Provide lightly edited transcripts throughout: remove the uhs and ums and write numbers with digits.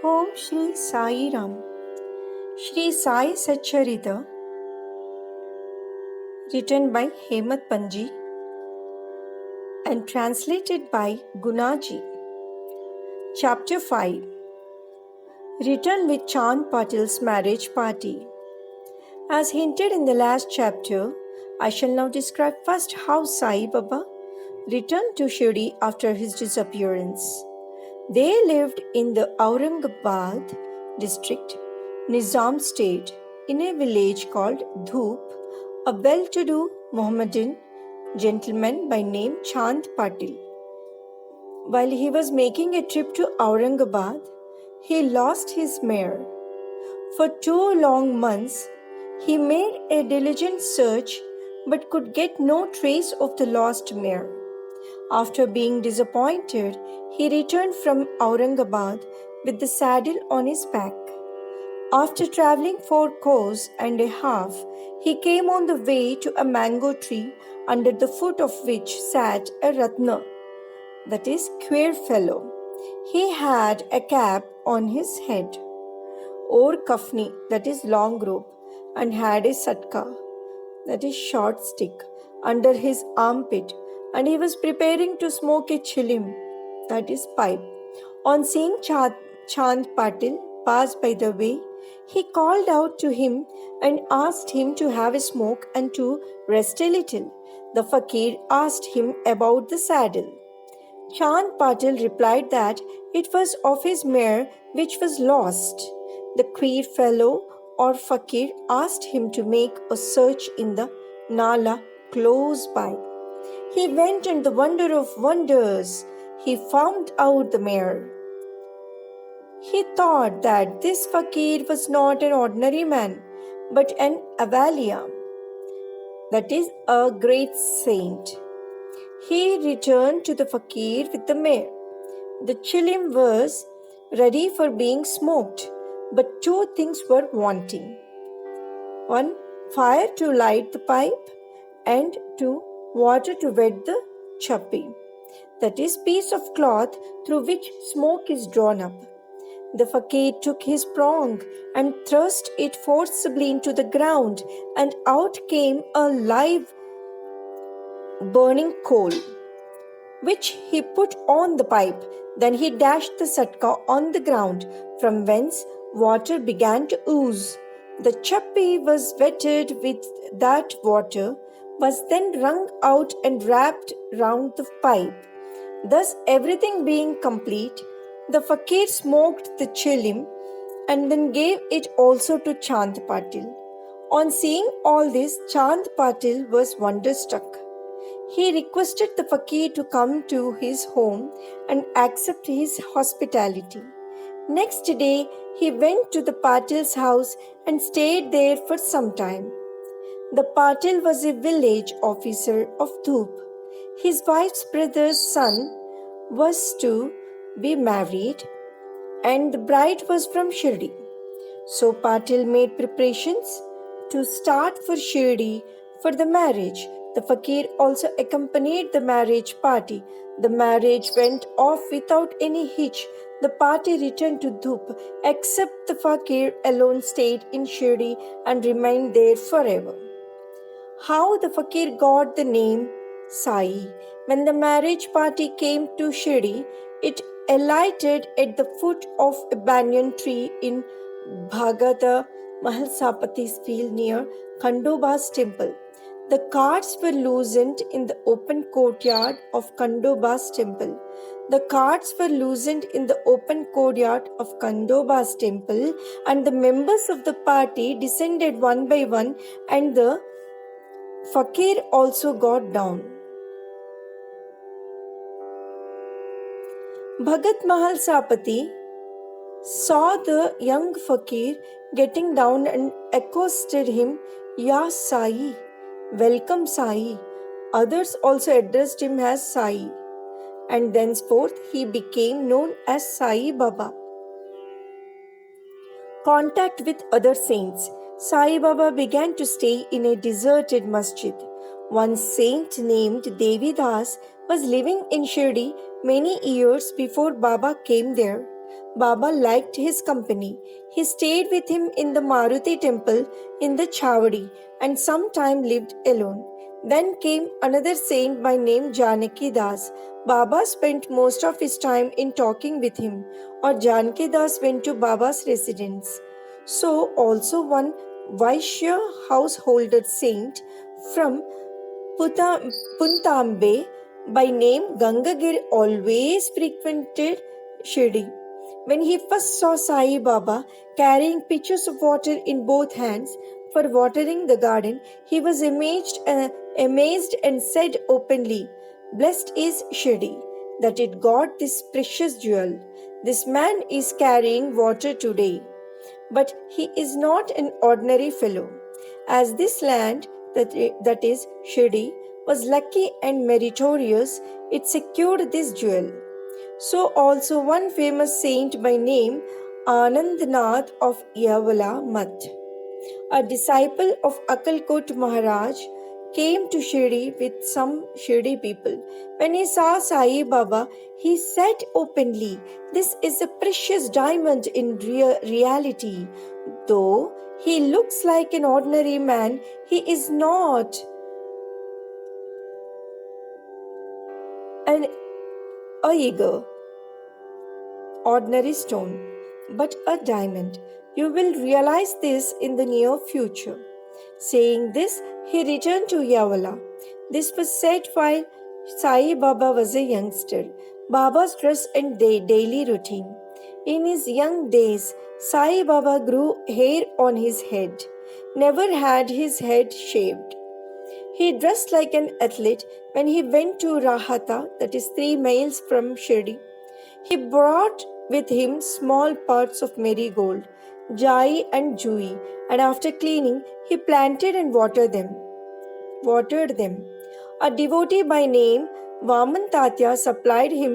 Om Shri Sai Ram. Shirdi Sai Satcharita, written by Hemadpantji and translated by Gunaji. Chapter 5, written with Chand Patil's marriage party. As hinted in the last chapter, I shall now describe first how Sai Baba returned to Shirdi after his disappearance. They lived in the Aurangabad district, Nizam state, in a village called Dhoop. A well-to-do Mohammedan gentleman by name Chand Patil. While he was making a trip to Aurangabad, he lost his mare. For 2 long months, he made a diligent search but could get no trace of the lost mare. After being disappointed, he returned from Aurangabad with the saddle on his back. After travelling 4 kos and a half, he came on the way to a mango tree under the foot of which sat a ratna, that is, queer fellow. He had a cap on his head, or kafni, that is, long robe, and had a satka, that is, short stick, under his armpit, and he was preparing to smoke a chilim, that is, pipe. On seeing Chand Patil pass by the way, he called out to him and asked him to have a smoke and to rest a little. The fakir asked him about the saddle. Chand Patil replied that it was of his mare which was lost. The queer fellow or fakir asked him to make a search in the Nala close by. He went, and the wonder of wonders, he found out the mare. He thought that this fakir was not an ordinary man, but an Avalia, that is, a great saint. He returned to the fakir with the mare. The chilim was ready for being smoked, but 2 things were wanting. 1, fire to light the pipe, and 2, water to wet the chappi, that is, piece of cloth through which smoke is drawn up. The fakir took his prong and thrust it forcibly into the ground, and out came a live burning coal, which he put on the pipe. Then he dashed the satka on the ground, from whence water began to ooze. The chappi was wetted with that water, was then wrung out and wrapped round the pipe. Thus, everything being complete, the fakir smoked the chilim and then gave it also to Chand Patil. On seeing all this, Chand Patil was wonderstruck. He requested the fakir to come to his home and accept his hospitality. Next day, he went to the Patil's house and stayed there for some time. The Patil was a village officer of Dhoop. His wife's brother's son was to be married, and the bride was from Shirdi. So Patil made preparations to start for Shirdi for the marriage. The fakir also accompanied the marriage party. The marriage went off without any hitch. The party returned to Dhoop, except the fakir alone stayed in Shirdi and remained there forever. How the fakir got the name Sai? When the marriage party came to Shirdi, it alighted at the foot of a banyan tree in Bhagata Mahalsapati's field near Khandoba's temple. The carts were loosened in the open courtyard of Khandoba's temple. The carts were loosened in the open courtyard of Khandoba's temple, and the members of the party descended one by one, and the fakir also got down. Bhagat Mahalsapati saw the young fakir getting down and accosted him, "Ya Sai, welcome Sai." Others also addressed him as Sai, and thenceforth he became known as Sai Baba. Contact with other saints. Sai Baba began to stay in a deserted masjid. One saint named Devi Das was living in Shirdi many years before Baba came there. Baba liked his company. He stayed with him in the Maruti temple in the Chavadi and sometime lived alone. Then came another saint by name Janaki Das. Baba spent most of his time in talking with him, or Janaki Das went to Baba's residence. So also one Vaishya householder saint from Puntambe by name Gangagir always frequented Shirdi. When he first saw Sai Baba carrying pitchers of water in both hands for watering the garden, he was amazed and said openly, "Blessed is Shirdi that it got this precious jewel. This man is carrying water today. But he is not an ordinary fellow. As this land, that is Shirdi, was lucky and meritorious, it secured this jewel." So also one famous saint by name Anandnath of Yavala Math, a disciple of Akalkot Maharaj, came to Shirdi with some Shirdi people. When he saw Sai Baba, he said openly, "This is a precious diamond in reality. Though he looks like an ordinary man, he is not an eager, ordinary stone, but a diamond. You will realize this in the near future." Saying this, he returned to Yavala. This was said while Sai Baba was a youngster. Baba's dress and daily routine. In his young days, Sai Baba grew hair on his head, never had his head shaved. He dressed like an athlete when he went to Rahata, that is 3 miles from Shirdi. He brought with him small parts of marigold, jai and jui, and after cleaning, he planted and watered them. A devotee by name Vaman Tatya supplied him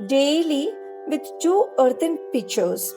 daily with 2 earthen pitchers.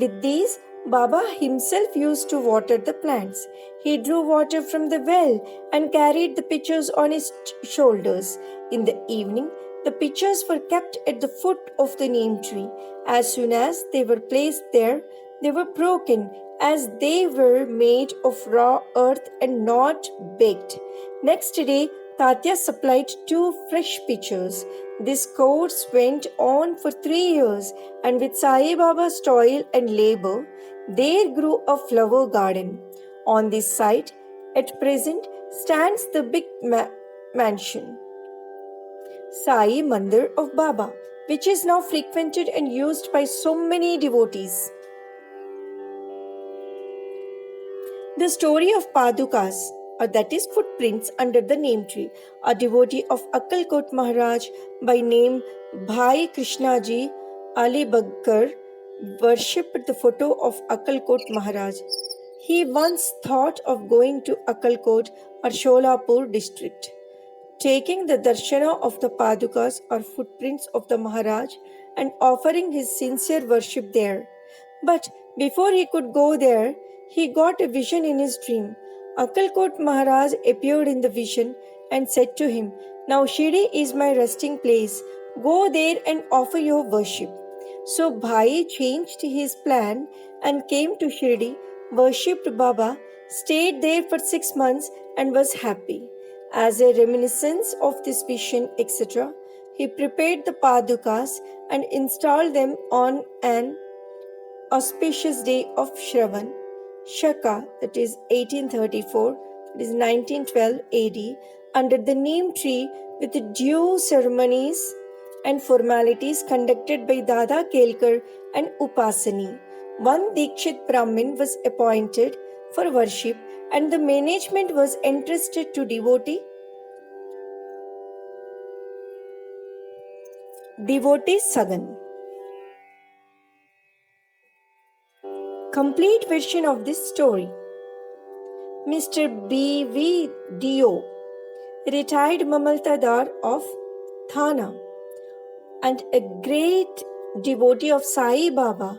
With these, Baba himself used to water the plants. He drew water from the well and carried the pitchers on his shoulders. In the evening, the pitchers were kept at the foot of the neem tree. As soon as they were placed there, they were broken, as they were made of raw earth and not baked. Next day, Tatya supplied 2 fresh pitchers. This course went on for 3 years, and with Sai Baba's toil and labor, there grew a flower garden. On this site, at present, stands the big mansion, Sai Mandir of Baba, which is now frequented and used by so many devotees. The story of Padukas, or that is footprints under the neem tree. A devotee of Akalkot Maharaj by name Bhai Krishnaji Ali Baggar worshipped the photo of Akalkot Maharaj. He once thought of going to Akalkot or Sholapur district, taking the darshana of the Padukas or footprints of the Maharaj and offering his sincere worship there. But before he could go there, he got a vision in his dream. Akalkot Maharaj appeared in the vision and said to him, "Now Shirdi is my resting place. Go there and offer your worship." So Bhai changed his plan and came to Shirdi, worshipped Baba, stayed there for 6 months and was happy. As a reminiscence of this vision, etc., he prepared the Padukas and installed them on an auspicious day of Shravan, Shaka, that is 1834, that is 1912 AD, under the neem tree with due ceremonies and formalities conducted by Dada Kelkar and Upasani. One Dikshit Brahmin was appointed for worship and the management was entrusted to devotee Sagan. Complete version of this story. Mr. B.V. Dio, retired Mamaltadar of Thana and a great devotee of Sai Baba,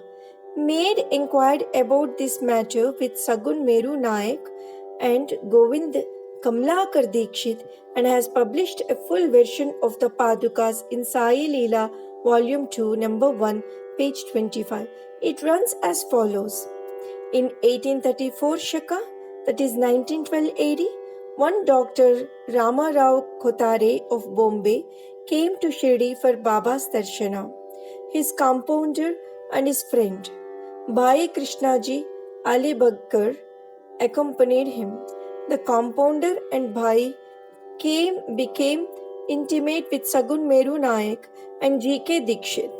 made inquiry about this matter with Sagun Meru Nayak and Govind Kamlakar Dikshit and has published a full version of the Padukas in Sai Leela Volume 2, Number 1, page 25. It runs as follows. In 1834 Shaka, that is 1912 AD, one Dr. Ramarao Kotare of Bombay came to Shirdi for Baba's darshana. His compounder and his friend, Bhai Krishnaji Ali Baggar, accompanied him. The compounder and Bhai became intimate with Sagun Meru Nayak and G.K. Dikshit.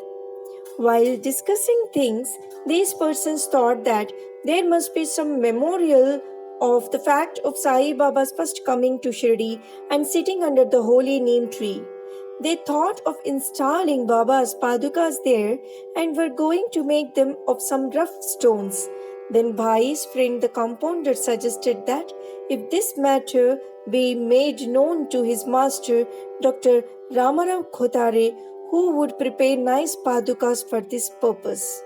While discussing things, these persons thought that there must be some memorial of the fact of Sai Baba's first coming to Shirdi and sitting under the holy neem tree. They thought of installing Baba's padukas there and were going to make them of some rough stones. Then Bhai's friend the compounder suggested that if this matter be made known to his master, Dr. Ramarao Khotare, who would prepare nice padukas for this purpose.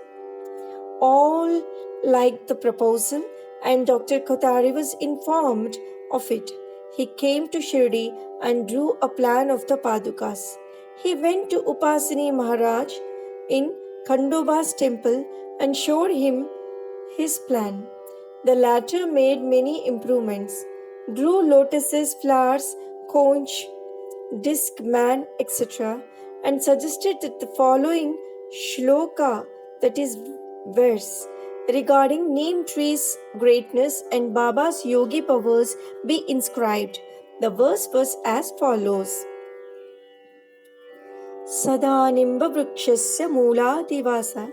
All liked the proposal, and Dr. Khotare was informed of it. He came to Shirdi and drew a plan of the padukas. He went to Upasini Maharaj in Khandoba's temple and showed him his plan. The latter made many improvements, drew lotuses, flowers, conch, disc man, etc., and suggested that the following shloka, that is verse, regarding neem tree's greatness and Baba's yogi powers be inscribed. The verse was as follows. Sada nimba vrukshasya mooladivasa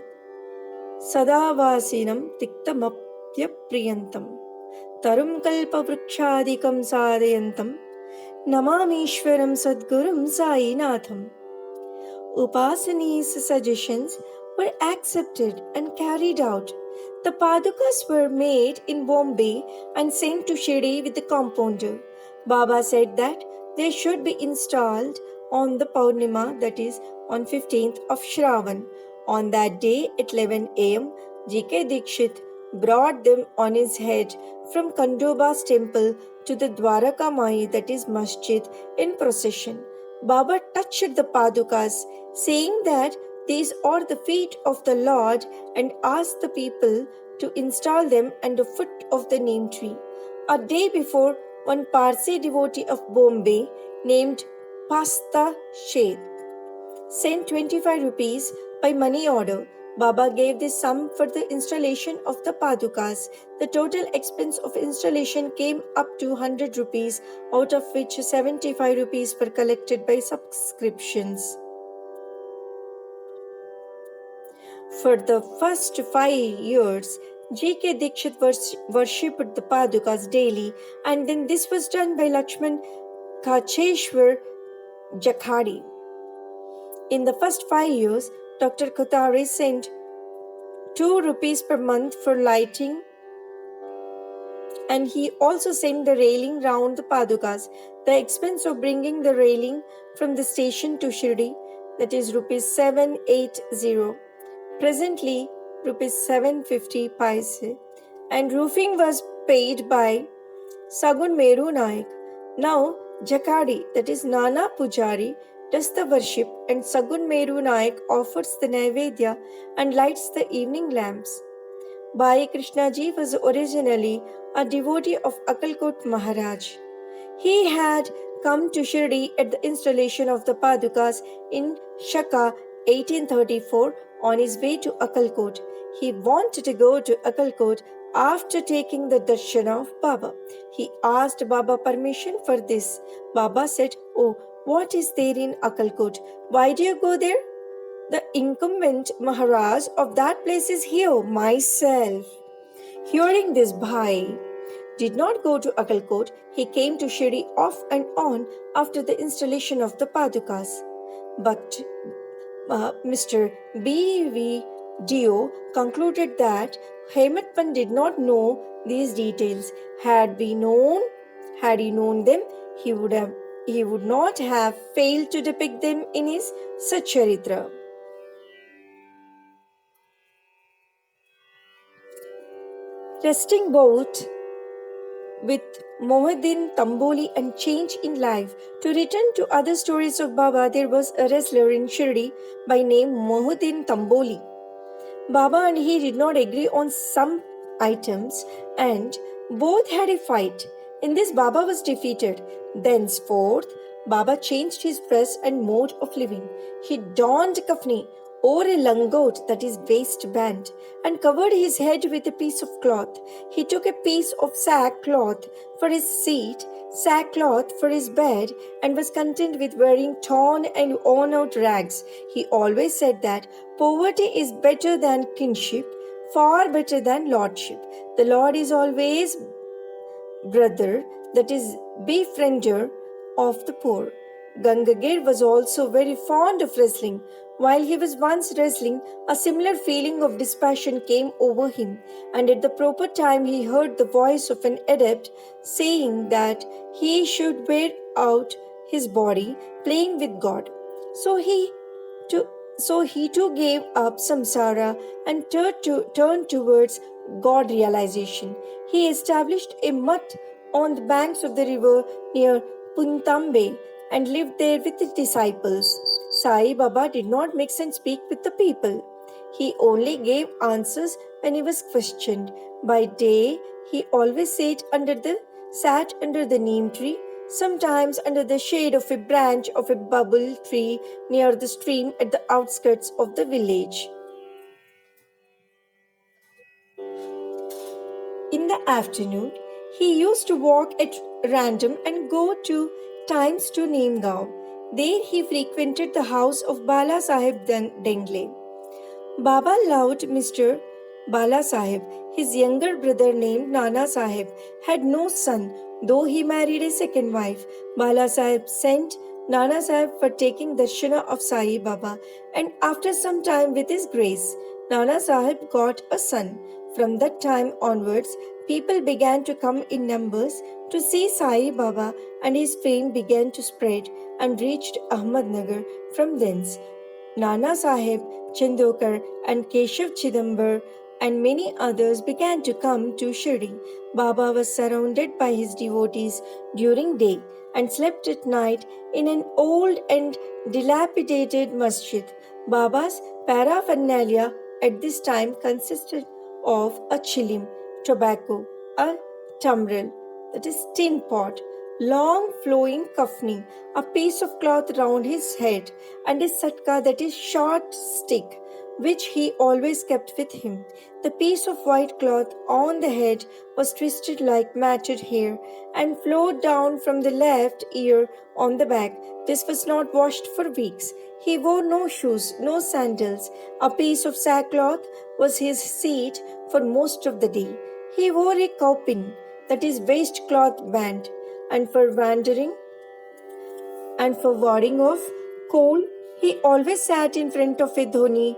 sadavasinam tiktamapya priyantam tarum kalpa vrukshadikam sadayantam namamishwaram sadgurum sainatham. Upasani's suggestions were accepted and carried out. The padukas were made in Bombay and sent to Shirdi with the compounder. Baba said that they should be installed on the Purnima, that is on 15th of Shravan. On that day at 11 am, G.K. Dikshit brought them on his head from Khandoba's temple to the Dwaraka Mai, that is Masjid, in procession. Baba touched the padukas, saying that these are the feet of the Lord, and asked the people to install them at the foot of the neem tree. A day before, one Parsi devotee of Bombay named Pasta Sheth sent 25 rupees by money order. Baba gave this sum for the installation of the padukas. The total expense of installation came up to 100 rupees, out of which 75 rupees were collected by subscriptions. For the first 5 years, G.K. Dikshit worshipped the padukas daily, and then this was done by Lakshman Kacheshwar Jakhadi. In the first 5 years, Dr. Khotare sent 2 rupees per month for lighting, and he also sent the railing round the padukas. The expense of bringing the railing from the station to Shirdi, that is rupees 780, presently rupees 750 paise, and roofing was paid by Sagun Meru Nayak. Now Jakadi, that is Nana Pujari, does the worship, and Sagun Meru Nayak offers the Naivedya and lights the evening lamps. Bhai Krishnaji was originally a devotee of Akalkot Maharaj. He had come to Shirdi at the installation of the padukas in Shaka 1834 on his way to Akalkot. He wanted to go to Akalkot after taking the darshana of Baba. He asked Baba permission for this. Baba said, "Oh, what is there in Akalkot? Why do you go there? The incumbent Maharaj of that place is here, myself." Hearing this, Bhai did not go to Akalkot. He came to Shirdi off and on after the installation of the padukas. But Mr. B.V. Dio concluded that Hemadpantji did not know these details. Had he known them, he would not have failed to depict them in his Satcharitra. Resting both with Mohuddin Tamboli and change in life. To return to other stories of Baba, there was a wrestler in Shirdi by name Mohuddin Tamboli. Baba and he did not agree on some items and both had a fight. In this, Baba was defeated. Thenceforth, Baba changed his dress and mode of living. He donned kafni or a langot, that is waistband, and covered his head with a piece of cloth. He took a piece of sackcloth for his seat, sackcloth for his bed, and was content with wearing torn and worn out rags. He always said that poverty is better than kinship, far better than lordship. The Lord is always brother, that is, befriender of the poor. Gangagir was also very fond of wrestling. While he was once wrestling, a similar feeling of dispassion came over him, and at the proper time he heard the voice of an adept saying that he should wear out his body playing with God. So to, so he too gave up samsara and turned towards God realization. He established a mutt on the banks of the river near Puntambe and lived there with his disciples. Sai Baba did not mix and speak with the people. He only gave answers when he was questioned. By day, he always sat under the neem tree, sometimes under the shade of a branch of a bubble tree near the stream at the outskirts of the village. In the afternoon, he used to walk at random and go times to Neemgaon. There he frequented the house of Bala Sahib Dengle. Baba loved Mr. Bala Sahib. His younger brother named Nana Sahib had no son, though he married a second wife. Bala Sahib sent Nana Sahib for taking darshana of Sai Baba, and after some time with his grace, Nana Sahib got a son. From that time onwards, people began to come in numbers to see Sai Baba, and his fame began to spread and reached Ahmednagar from thence. Nana Sahib, Chandokar, and Keshav Chidambar and many others began to come to Shirdi. Baba was surrounded by his devotees during day and slept at night in an old and dilapidated masjid. Baba's paraphernalia at this time consisted of a chilim, tobacco, a tamril, that is tin pot, long flowing kafni, a piece of cloth round his head, and a satka, that is short stick, which he always kept with him. The piece of white cloth on the head was twisted like matted hair and flowed down from the left ear on the back. This was not washed for weeks. He wore no shoes, no sandals. A piece of sackcloth was his seat for most of the day. He wore a kaupin, that is waistcloth band, and for warding off cold, he always sat in front of a dhuni,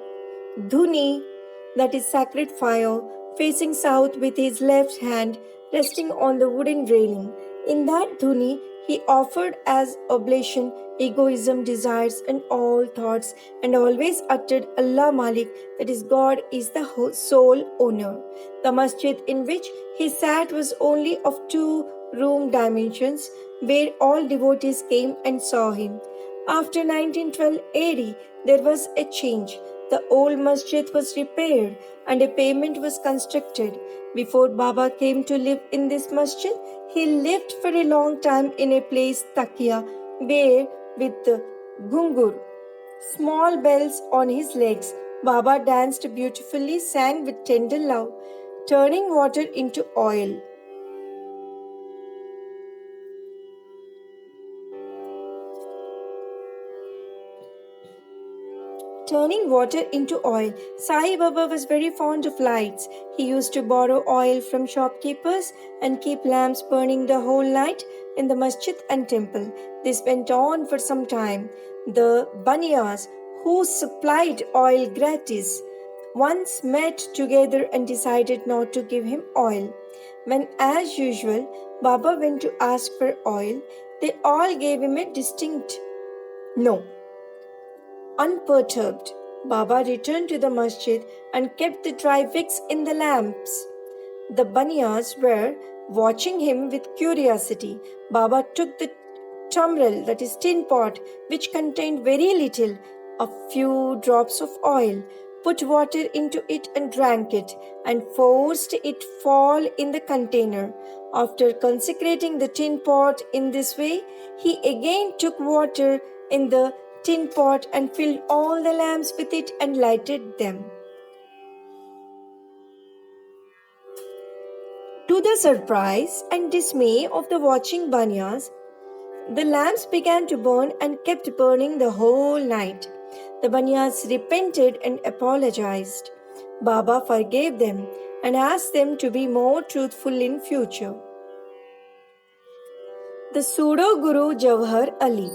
that is sacred fire, facing south with his left hand resting on the wooden railing. In that dhuni, he offered as oblation egoism, desires, and all thoughts, and always uttered Allah Malik, that is, God is the sole owner. The masjid in which he sat was only of 2-room dimensions, where all devotees came and saw him. After 1912 AD, there was a change. The old masjid was repaired and a pavement was constructed. Before Baba came to live in this masjid, he lived for a long time in a place Takia, where with the gungur, small bells on his legs, Baba danced beautifully, sang with tender love, turning water into oil. Turning water into oil. Sai Baba was very fond of lights. He used to borrow oil from shopkeepers and keep lamps burning the whole night in the masjid and temple. This went on for some time. The Baniyas, who supplied oil gratis, once met together and decided not to give him oil. When, as usual, Baba went to ask for oil, they all gave him a distinct no. Unperturbed, Baba returned to the masjid and kept the dry wicks in the lamps. The Baniyas were watching him with curiosity. Baba took the tamril, that is tin pot, which contained very little, a few drops of oil, put water into it and drank it, and forced it fall in the container. After consecrating the tin pot in this way, he again took water in the tin pot and filled all the lamps with it and lighted them. To the surprise and dismay of the watching Banyas, the lamps began to burn and kept burning the whole night. The Banyas repented and apologized. Baba forgave them and asked them to be more truthful in future. The pseudo-guru Jawhar Ali.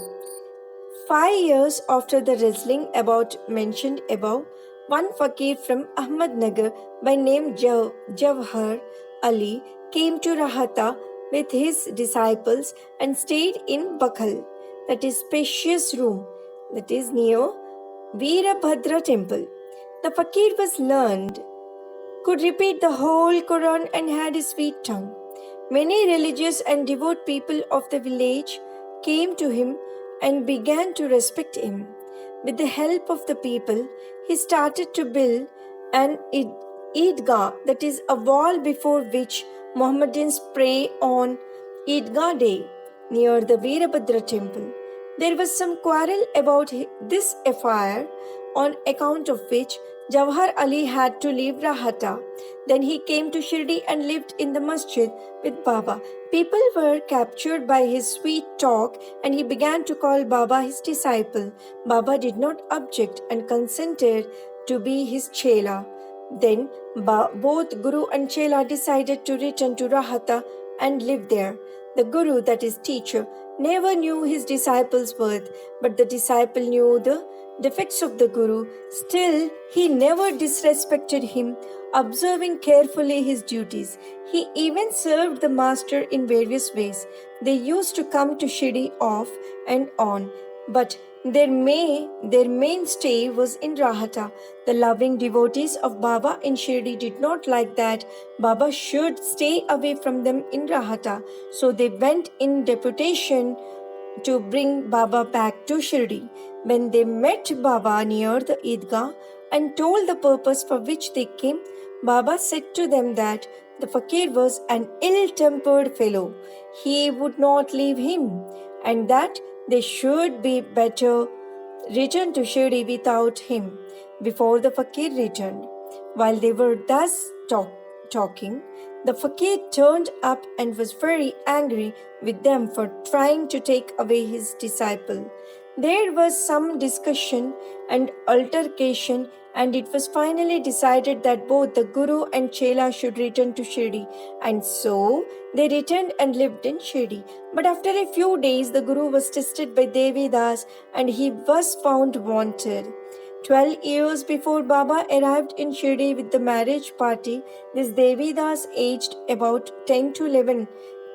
5 years after the wrestling about mentioned above, one fakir from Ahmednagar by name Jawhar Ali came to Rahata with his disciples and stayed in Bakhal, that is spacious room, that is near Veerabhadra temple. The fakir was learned, could repeat the whole Quran and had a sweet tongue. Many religious and devout people of the village came to him and began to respect him. With the help of the people, he started to build an Eidgah, that is a wall before which Mohammedans pray on Eidgah day near the Veerabhadra temple. There was some quarrel about this affair, on account of which Jawhar Ali had to leave Rahata. Then he came to Shirdi and lived in the masjid with Baba. People were captured by his sweet talk and he began to call Baba his disciple. Baba did not object and consented to be his chela. Then both Guru and Chela decided to return to Rahata and live there. The Guru, that is teacher, never knew his disciple's worth, but the disciple knew the defects of the Guru. Still, he never disrespected him, observing carefully his duties. He even served the master in various ways. They used to come to Shirdi off and on, but their main stay was in Rahata. The loving devotees of Baba in Shirdi did not like that Baba should stay away from them in Rahata, so they went in deputation to bring Baba back to Shirdi. When they met Baba near the Eidgah and told the purpose for which they came, Baba said to them that the fakir was an ill-tempered fellow. He would not leave him, and that they should be better return to Shirdi without him. Before the fakir returned, while they were thus talking, the fakir turned up and was very angry with them for trying to take away his disciple. There was some discussion and altercation, and it was finally decided that both the Guru and Chela should return to Shirdi, and so they returned and lived in Shirdi. But after a few days, the Guru was tested by Devi Das and he was found wanted. 12 years before Baba arrived in Shirdi with the marriage party, this Devi Das, aged about 10 to 11,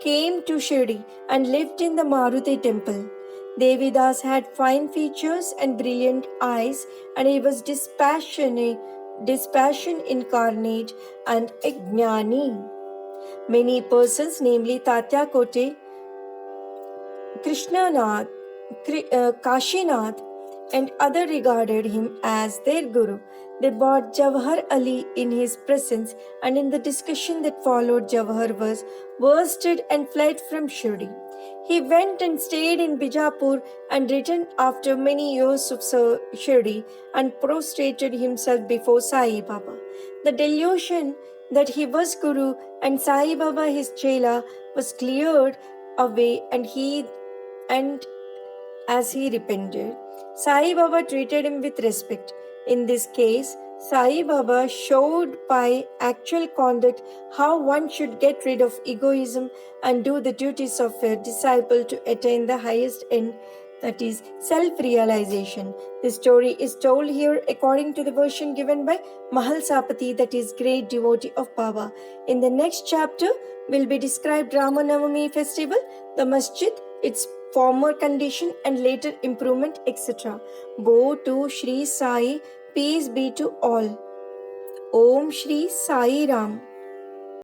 came to Shirdi and lived in the Maruti temple. Devi Das had fine features and brilliant eyes, and he was dispassion incarnate and a jnani. Many persons, namely Tatya Kote, Krishnanath, Kashinath, and others regarded him as their guru. They brought Jawhar Ali in his presence, and in the discussion that followed, Jawhar was worsted and fled from Shirdi. He went and stayed in Bijapur and returned after many years of Shirdi and prostrated himself before Sai Baba. The delusion that he was Guru and Sai Baba his Chela was cleared away, and as he repented, Sai Baba treated him with respect. In this case, Sai Baba showed by actual conduct how one should get rid of egoism and do the duties of a disciple to attain the highest end, that is self-realization. This story is told here according to the version given by Mahal Sapati, that is great devotee of Baba. In the next chapter will be described Ramanavami festival, the masjid, its former condition and later improvement, etc. Bow to Shri Sai, peace be to all. Om Shri Sai Ram.